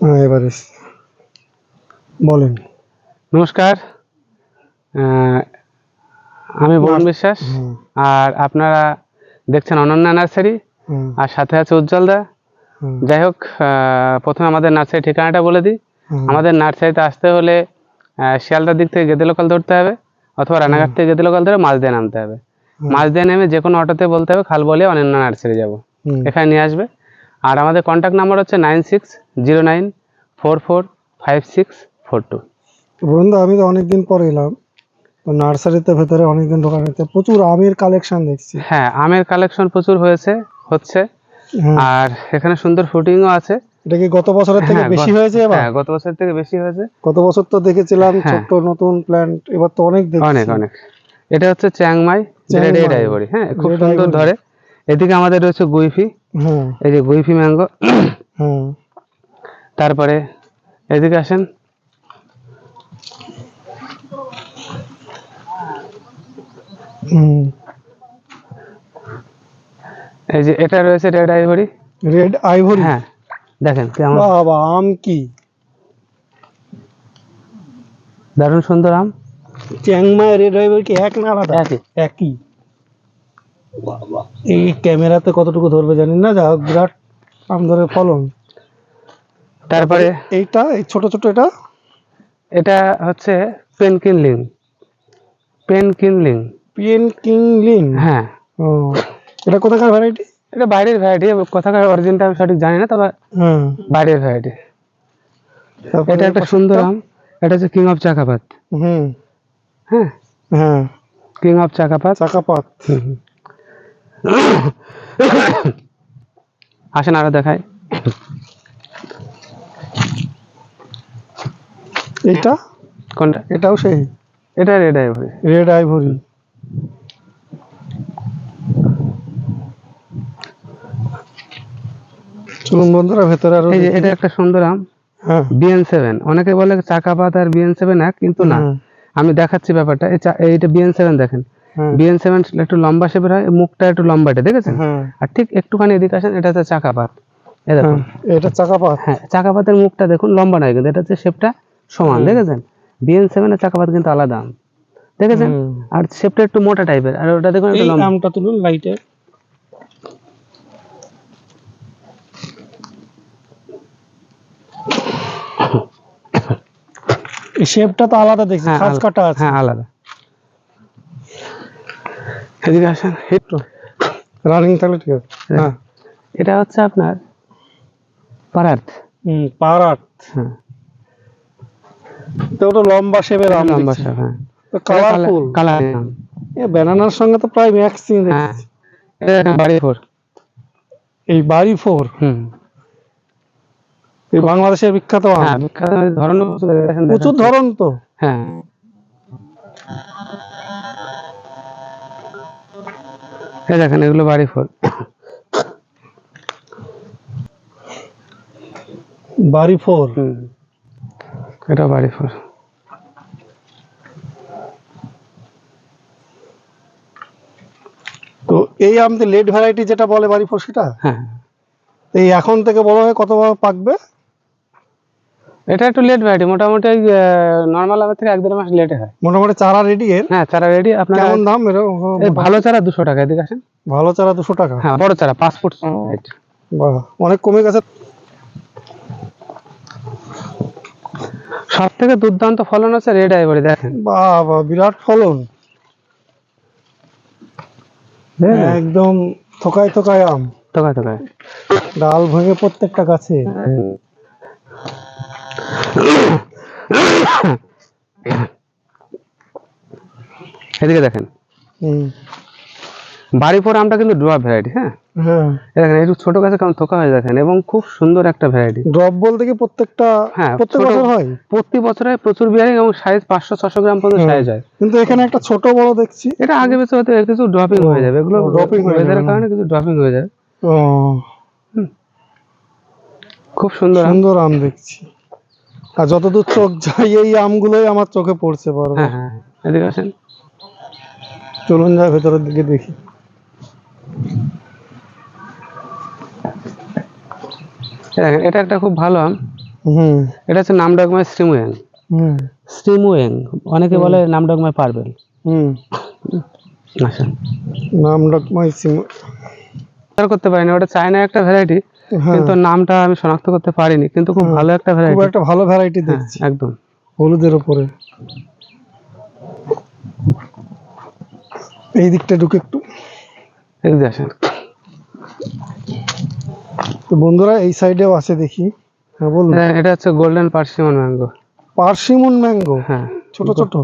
হ্যাঁ, এবারে বলেন। নমস্কার, আমি বরুণ বিশ্বাস। হুম, আর আপনারা দেখছেন অনন্যা নার্সারি, হুম, আর সাথে আছে উজ্জ্বল দা। হুম, যাই হোক, প্রথমে আমাদের নার্সারি ঠিকানাটা বলে দিই। হুম, আমাদের নার্সারিতে আসতে হলে শিয়ালদার দিক থেকে গেদে লোকাল ধরতে হবে, অথবা রানাঘাট থেকে গেদে লোকাল ধরে মাঝদিয়া নামতে হবে। হুম, মাঝদিয়া নেমে যে কোনো অটোতে বলতে হবে খালবলিয়া অনন্যা নার্সারি যাব, হুম। এখানে নিয়ে আসবে। আর আমাদের কন্ট্যাক্ট নাম্বার হচ্ছে 9609445642। বন্ধু, আমি তো অনেকদিন পর এলাম। তো নার্সারিতে ভেতরে অনেকদিন ঢোকা হয়েছে, প্রচুর আমের কালেকশন দেখছি। হ্যাঁ, আমের কালেকশন প্রচুর হচ্ছে। হ্যাঁ, আর এখানে সুন্দর ফুটিংও আছে। এটা কি গত বছরের থেকে হ্যাঁ, বেশি হয়েছে এবার? হ্যাঁ, গত বছর থেকে বেশি হয়েছে। গত বছর তো দেখেছিলাম হ্যাঁ, ছোট্ট নতুন প্ল্যান্ট, এবার তো অনেক অনেক দেখছি। অনেক। এটা হচ্ছে চ্যাংমাই, যেটা রেড চ্যাংমাই, আইভরি। হ্যাঁ, খুব রেড সুন্দর আইভরি। ধরে। এদিকে আমাদের রয়েছে গুইফি, হ্যাঁ, এই যে গুইফি ম্যাঙ্গো। হ্যাঁ, তারপরে এদিকে আসেন, হুম। এই যে এটা রয়েছে রেড আইভরি। Red ivory. হ্যাঁ, দেখেন কেমন বাবা, আম কি দারুণ সুন্দর আম। চ্যাংমাই রেড আইভরি কি এক না আলাদা? একই। একই। বাবা, এই ক্যামেরাতে কতটুকু ধরবে জানি না, যা হোক বিরাট আম ধরে ফলন। তারপরে এইটা, এই ছোট ছোট এটা এটা হচ্ছে পেনকিনলিং, পেনকিনলিং। পিএন কিংলিং। হ্যাঁ, ও, এটা কোথাকার ভ্যারাইটি? এটা বাইরের ভ্যারাইটি, কোথাকার অরিজিনটা আমি সঠিক জানি না, তবে হ্যাঁ। বাইরের ভ্যারাইটি। তারপরে এটা এই একটা সুন্দর পাশেরটা? আম, এটা হচ্ছে কিং অফ চাকাপাত। হুম, হ্যাঁ, হ্যাঁ, কিং অফ চাকাপাত। চাকাপাত। আসেন আরো দেখাই। এইটা? কোনটা? এটাও সেই এটা রেড আইভরি। Red ivory. চলুন বন্ধুরা, ভেতরে আরো এই যে দেখি। এটা একটা সুন্দর আম, হ্যাঁ, BN7। অনেকে বলে চাকাপাত আর BN7 এক, কিন্তু না। হ্যাঁ, আমি দেখাচ্ছি ব্যাপারটা। এইটা BN7 দেখেন। হ্যাঁ, BN7 একটু লম্বা শেপের হয়, মুখটা একটু লম্বাটে, দেখেছেন? হ্যাঁ, আর ঠিক একটুখানি এদিকে আসেন, এটা হচ্ছে চাকাপাত। এ হ্যাঁ। দেখুন। এটা চাকাপাত। হ্যাঁ, চাকাপাতের মুখটা দেখুন, লম্বা নয়, কিন্তু এটা হচ্ছে শেপটা সমান, হুম, দেখেছেন? BN7 এর চাকাপাত কিন্তু আলাদা আম, দেখেছেন? হুম। আর শেপটা একটু মোটা টাইপের, আর ওটা দেখুন একটু এই লম্বা। আমটা তুলুন লাইটে। এই শেপটা তো আলাদা দেখছি, হ্যাঁ, খাঁজ কাটা আছে। হ্যাঁ, আলাদা। এদিকে আসেন। তো রানিং থাকলে ঠিক আছে। হ্যাঁ। এটা হচ্ছে আপনার পারাত। পারাট। হ্যাঁ, তো ওটা লম্বা শেপের এটা আম লম্বা দেখছি। শেপ। হ্যাঁ, তো এটা কালারফুল। কালার। এ ব্যানানার সঙ্গে তো প্রায় ম্যাক্সিং হ্যাঁ, দেখছি। এটা দেখেন বাড়ি ফোর। এই বাড়ি ফোর, হুম। এই বাংলাদেশের বিখ্যাত আম। হ্যাঁ, বিখ্যাত ধরন প্রচুর ধরন তো। হ্যাঁ, এই দেখেন এগুলো বাড়ি ফোর। বাড়ি ফোর। হুম, এটা বাড়ি ফোর। তো এই আমাদের লেট ভ্যারাইটি যেটা বলে বাড়ি ফোর, সেটা হ্যাঁ, এই এখন থেকে বড় হয়ে কত বড় পাকবে? এটা একটু লেট ভ্যারাইটি, মোটামুটি নর্মাল আমের থেকে 1-1.5 মাস লেটে হয়। মোটামুটি চারা রেডি এর? হ্যাঁ, চারা রেডি আপনার। কেমন দাম এর? এই ভালো চারা 200 টাকা, এদিকে আসেন। ভালো চারা 200 টাকা? হ্যাঁ, বড় চারা 5 ফুট হাইট। বাহ, অনেক কমে গেছে। সব থেকে দুর্দান্ত ফলন হচ্ছে রেড আইভরি, দেখেন। বাহ বাহ, বিরাট ফলন। একদম থোকায় থোকায় আম, তোকায় তোকায়। ডাল ভেঙে প্রত্যেকটা গাছে। এদিকে দেখেন, হুম, বাড়ি ফোর আমটা কিন্তু ড্রপ ভ্যারাইটি। হ্যাঁ, হ্যাঁ। এই দেখেন একটু ছোট গাছে কেমন থোকা হয়ে দেখেন, এবং খুব সুন্দর একটা ভ্যারাইটি। ড্রপ বলতে কি প্রত্যেকটা, হ্যাঁ, প্রত্যেক ছোট, বছর হয়? প্রতি বছরে প্রচুর বিয়ারিং, এবং সাইজ 500-600 গ্রাম পর্যন্ত হ্যাঁ, সাইজ হয়। কিন্তু এখানে একটা ছোট বড় দেখছি। এটা আগে বেশি হতে কিছু ড্রপিং হয়ে যাবে, এগুলো ড্রপিং হয়ে যাবে ওয়েদারের না? কারণে কিছু ড্রপিং হয়ে যাবে। ও, খুব সুন্দর আম। সুন্দর আম দেখছি। আর যতদূর চোখ যায় এই আমগুলোই আমার চোখে পড়ছে হ্যাঁ, বারবার। হ্যাঁ, এদিকে আসেন। চলুন যাই ভেতরের দিকে দেখি। এই দেখেন, এটা একটা খুব ভালো আম, হুম এটা হচ্ছে নামডকমায় শ্রীমুয়েং। হুম শ্রীমুয়েং অনেকে বলে নামডকমায় পার্পেল। হুম আচ্ছা, নাম ডকমাই সিম। আর করতে পারিনি, ওটা চায়না একটা ভ্যারাইটি, হ্যাঁ কিন্তু নামটা আমি শনাক্ত করতে পারিনি, কিন্তু খুব ভালো একটা খুব ভ্যারাইটি। একটা ভালো ভ্যারাইটি হ্যাঁ দেখছি একদম। হলুদের উপরে। এই দিকটা ঢুকে একটু। এদিকে আসেন। তো বন্ধুরা এই সাইডেও আছে দেখি। হ্যাঁ বলুন। এটা হচ্ছে golden persimmon mango. Persimmon mango, হ্যাঁ ছোট ছোট।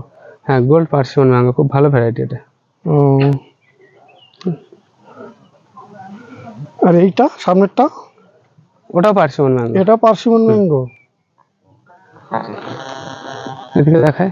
হ্যাঁ, গোল্ড পার্সিমন ম্যাঙ্গো খুব ভালো ভ্যারাইটি এটা। ও আর এইটা সামনেরটা, ওটাও পার্সিমন ম্যাঙ্গো। এটা পার্সিমন ম্যাঙ্গো। এদিকে দেখায়।